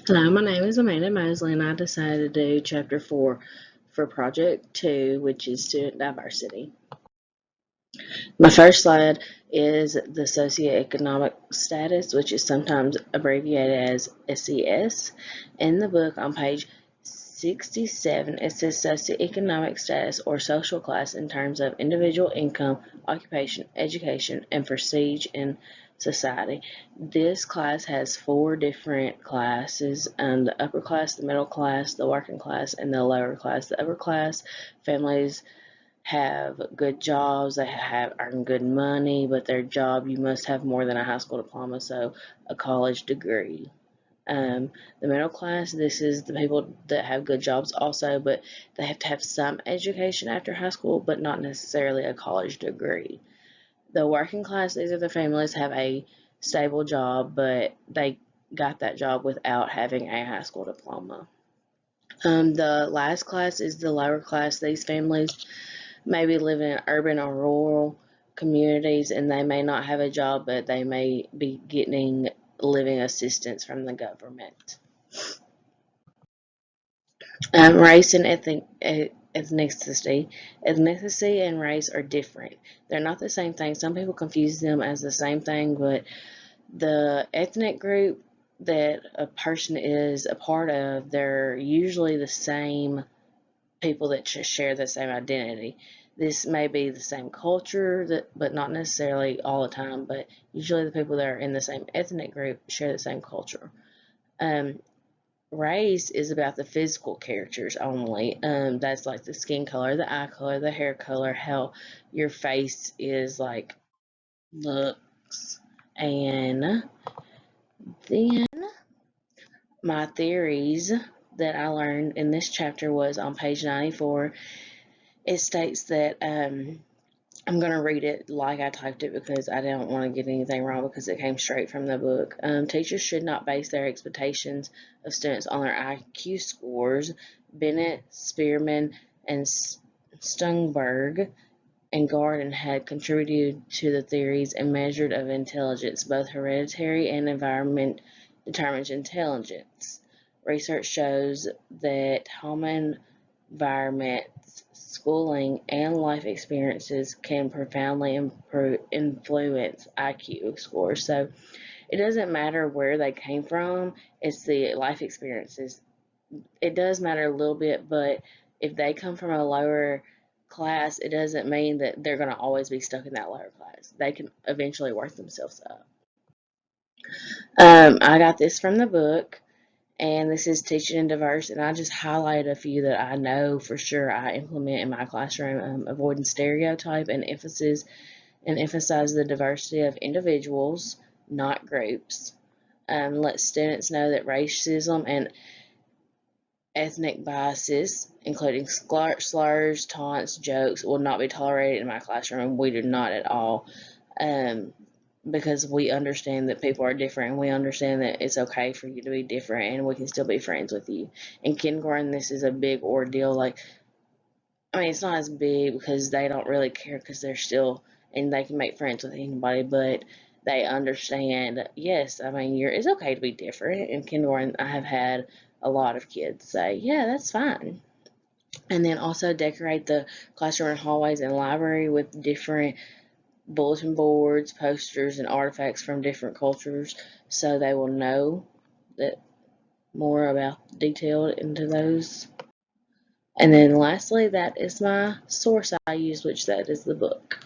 Hello, my name is Amanda Mosley, and I decided to do Chapter 4 for Project 2, which is Student Diversity. My first slide is the socioeconomic status, which is sometimes abbreviated as SES. In the book on page 67, it says socioeconomic status or social class in terms of individual income, occupation, education, and prestige in society. This class has 4 different classes: the upper class, the middle class, the working class, and the lower class. The upper class families have good jobs, they have earn good money, but their job you must have more than a high school diploma, so a college degree. The middle class, this is the people that have good jobs also, but they have to have some education after high school, but not necessarily a college degree. The working class, these are the families have a stable job, but they got that job without having a high school diploma. The last class is the lower class. These families maybe live in urban or rural communities, and they may not have a job, but they may be getting living assistance from the government. Race and ethnicity. Ethnicity and race are different. They're not the same thing. Some people confuse them as the same thing, but the ethnic group that a person is a part of, they're usually the same people that share the same identity. This may be the same culture, but not necessarily all the time, but usually the people that are in the same ethnic group share the same culture. Um, Race is about the physical characters only. That's like the skin color, the eye color, the hair color, how your face is like looks. And then my theories that I learned in this chapter was on page 94. It states that I'm going to read it like I typed it because I don't want to get anything wrong because it came straight from the book. Teachers should not base their expectations of students on their IQ scores. Bennett, Spearman, and Stungberg and Garden had contributed to the theories and measures of intelligence. Both hereditary and environment determines intelligence. Research shows that home environment, schooling, and life experiences can profoundly influence IQ scores. So it doesn't matter where they came from, it's the life experiences. It does matter a little bit, but if they come from a lower class, it doesn't mean that they're going to always be stuck in that lower class. They can eventually work themselves up. I got this from the book, and this is Teaching in Diverse, and I just highlighted a few that I know for sure I implement in my classroom. Avoiding stereotype and emphasize the diversity of individuals, not groups. Let students know that racism and ethnic biases, including slurs, taunts, jokes, will not be tolerated in my classroom. We do not at all. Because we understand that people are different, and we understand that it's okay for you to be different and we can still be friends with you. In kindergarten, this is a big ordeal. Like, I mean, it's not as big because they don't really care because they're still, and they can make friends with anybody, but they understand, yes, I mean, it's okay to be different. In kindergarten, I have had a lot of kids say, yeah, that's fine. And then also decorate the classroom and hallways and library with different bulletin boards, posters, and artifacts from different cultures so they will know that more about detailed into those. And then lastly, that is my source I use, which that is the book.